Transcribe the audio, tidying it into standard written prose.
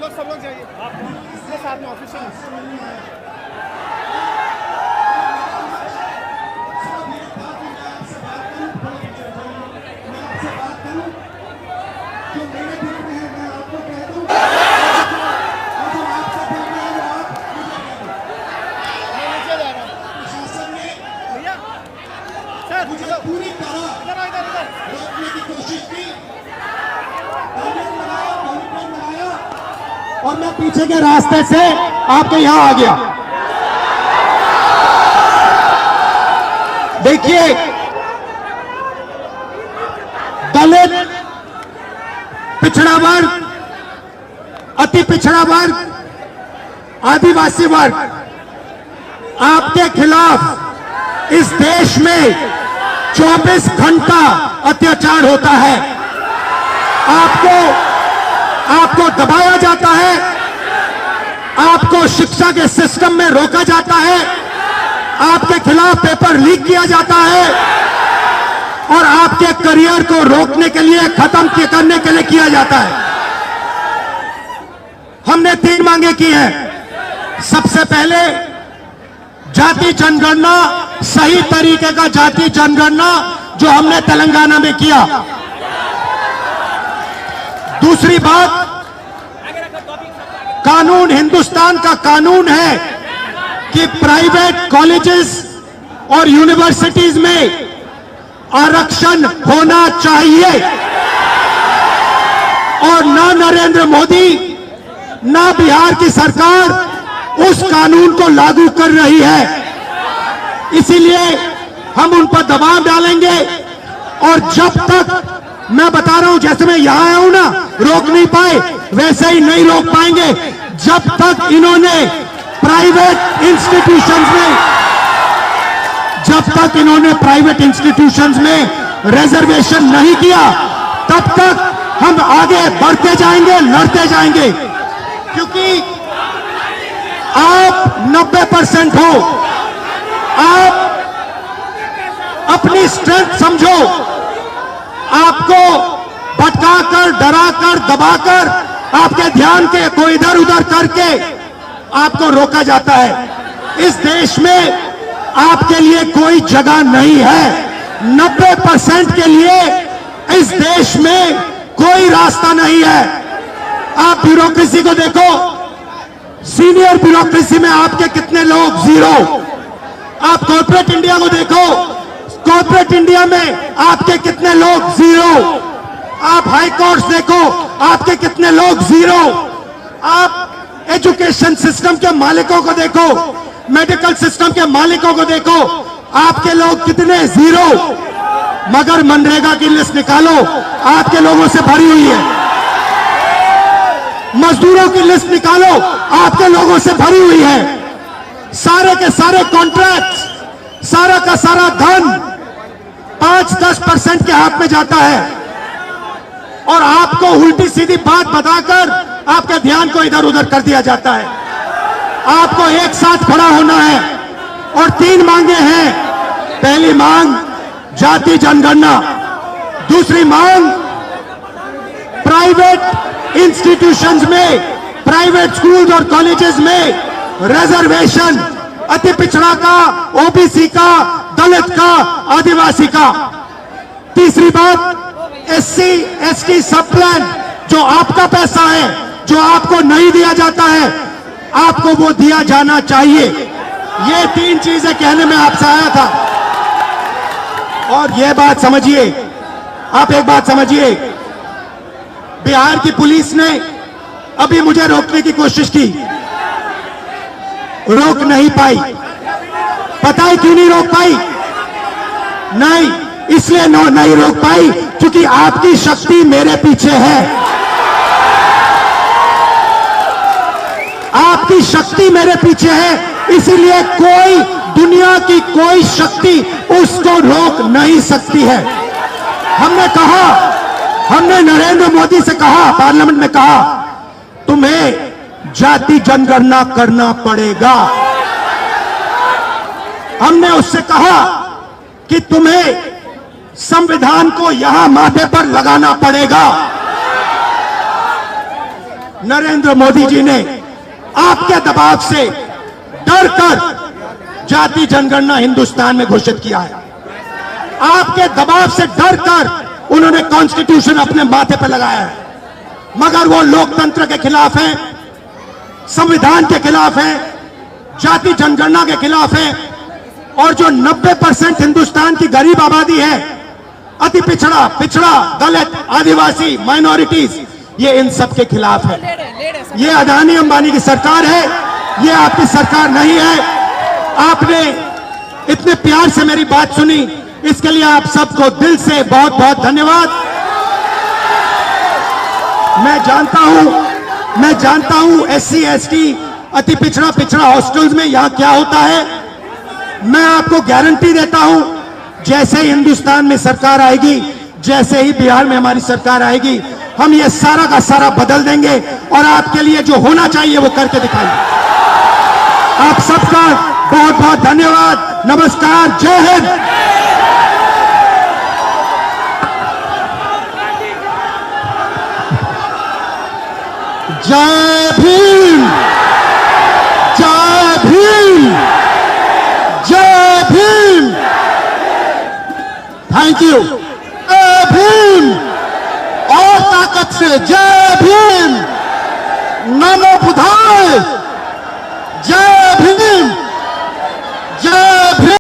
लोग सब लोग जाइए इसके साथ में ऑफिशियल पूरी तरह रोकने की कोशिश की, और मैं पीछे के रास्ते से आपके यहां आ गया। देखिए, दलित, पिछड़ा वर्ग, अति पिछड़ा वर्ग, आदिवासी वर्ग, आपके खिलाफ इस देश में 24 घंटा अत्याचार होता है। आपको दबाया जाता है, आपको शिक्षा के सिस्टम में रोका जाता है, आपके खिलाफ पेपर लीक किया जाता है और आपके करियर को रोकने के लिए, खत्म करने के लिए किया जाता है। हमने 3 मांगे की हैं। सबसे पहले जाति जनगणना, सही तरीके का जाति जनगणना जो हमने तेलंगाना में किया। दूसरी बात, कानून, हिंदुस्तान का कानून है कि प्राइवेट कॉलेजेस और यूनिवर्सिटीज में आरक्षण होना चाहिए और ना नरेंद्र मोदी ना बिहार की सरकार उस कानून को लागू कर रही है। इसीलिए हम उन पर दबाव डालेंगे और जब तक, मैं बता रहा हूं, जैसे मैं यहां आया हूं ना, रोक नहीं पाए, वैसे ही नहीं रोक पाएंगे जब तक इन्होंने प्राइवेट इंस्टीट्यूशंस में रिजर्वेशन नहीं किया, तब तक हम आगे बढ़ते जाएंगे, लड़ते जाएंगे। क्योंकि आप 90% हो, आप अपनी स्ट्रेंथ समझो। आपको भटकाकर, डराकर, दबाकर, आपके ध्यान को इधर उधर करके आपको रोका जाता है। इस देश में आपके लिए कोई जगह नहीं है। 90% के लिए इस देश में कोई रास्ता नहीं है। आप ब्यूरोक्रेसी को देखो, सीनियर ब्यूरोक्रेसी में आपके कितने लोग, 0। आप कॉर्पोरेट इंडिया को देखो, कॉर्पोरेट इंडिया में आपके कितने लोग, 0। आप हाई कोर्ट्स देखो, आपके कितने लोग, 0। आप एजुकेशन सिस्टम के मालिकों को देखो, मेडिकल सिस्टम के मालिकों को देखो, आपके लोग कितने, 0। मगर मनरेगा की लिस्ट निकालो, आपके लोगों से भरी हुई है। मजदूरों की लिस्ट निकालो, आपके लोगों से भरी हुई है। सारे के सारे कॉन्ट्रैक्ट्स, सारा का सारा धन 5-10% के हाथ में जाता है और आपको उल्टी सीधी बात बताकर आपके ध्यान को इधर उधर कर दिया जाता है। आपको एक साथ खड़ा होना है और 3 मांगे हैं। पहली मांग जाति जनगणना, दूसरी मांग प्राइवेट इंस्टीट्यूशंस में, प्राइवेट स्कूल्स और कॉलेजेस में रिजर्वेशन, अति पिछड़ा का, ओबीसी का, दलित का, आदिवासी का। तीसरी बात, एससी एसटी सब प्लान, जो आपका पैसा है, जो आपको नहीं दिया जाता है, आपको वो दिया जाना चाहिए। ये 3 चीजें कहने में आपसे आया था। और ये बात समझिए, आप एक बात समझिए, बिहार की पुलिस ने अभी मुझे रोकने की कोशिश की, रोक नहीं पाई। पता है क्यों नहीं रोक पाई? नहीं, इसलिए नहीं रोक पाई क्योंकि आपकी शक्ति मेरे पीछे है। आपकी शक्ति मेरे पीछे है, इसीलिए कोई, दुनिया की कोई शक्ति उसको रोक नहीं सकती है। हमने कहा, हमने नरेंद्र मोदी से कहा, पार्लियामेंट में कहा, तुम्हें जाति जनगणना करना पड़ेगा। हमने उससे कहा कि तुम्हें संविधान को यहां माथे पर लगाना पड़ेगा। नरेंद्र मोदी जी ने आपके दबाव से डर कर जाति जनगणना हिंदुस्तान में घोषित किया है। आपके दबाव से डर कर उन्होंने कॉन्स्टिट्यूशन अपने माथे पर लगाया है, मगर वो लोकतंत्र के खिलाफ है, संविधान के खिलाफ है, जाति जनगणना के खिलाफ है। और जो 90% हिंदुस्तान की गरीब आबादी है, अति पिछड़ा, दलित, आदिवासी, माइनॉरिटीज, ये इन सब के खिलाफ है। ये अदानी अंबानी की सरकार है, ये आपकी सरकार नहीं है। आपने इतने प्यार से मेरी बात सुनी, इसके लिए आप सबको दिल से बहुत बहुत धन्यवाद। मैं जानता हूं SC ST अति पिछड़ा हॉस्टल्स में यहां क्या होता है। मैं आपको गारंटी देता हूं, जैसे ही हिंदुस्तान में सरकार आएगी, जैसे ही बिहार में हमारी सरकार आएगी, हम ये सारा का सारा बदल देंगे और आपके लिए जो होना चाहिए वो करके दिखाएंगे। आप सबका बहुत बहुत धन्यवाद। नमस्कार, जय हिंद। जय भीम, जय भीम, जय भीम। Thank you. जय भीम, और ताकत से जय भीम। नमो बुद्धाय। जय भीम।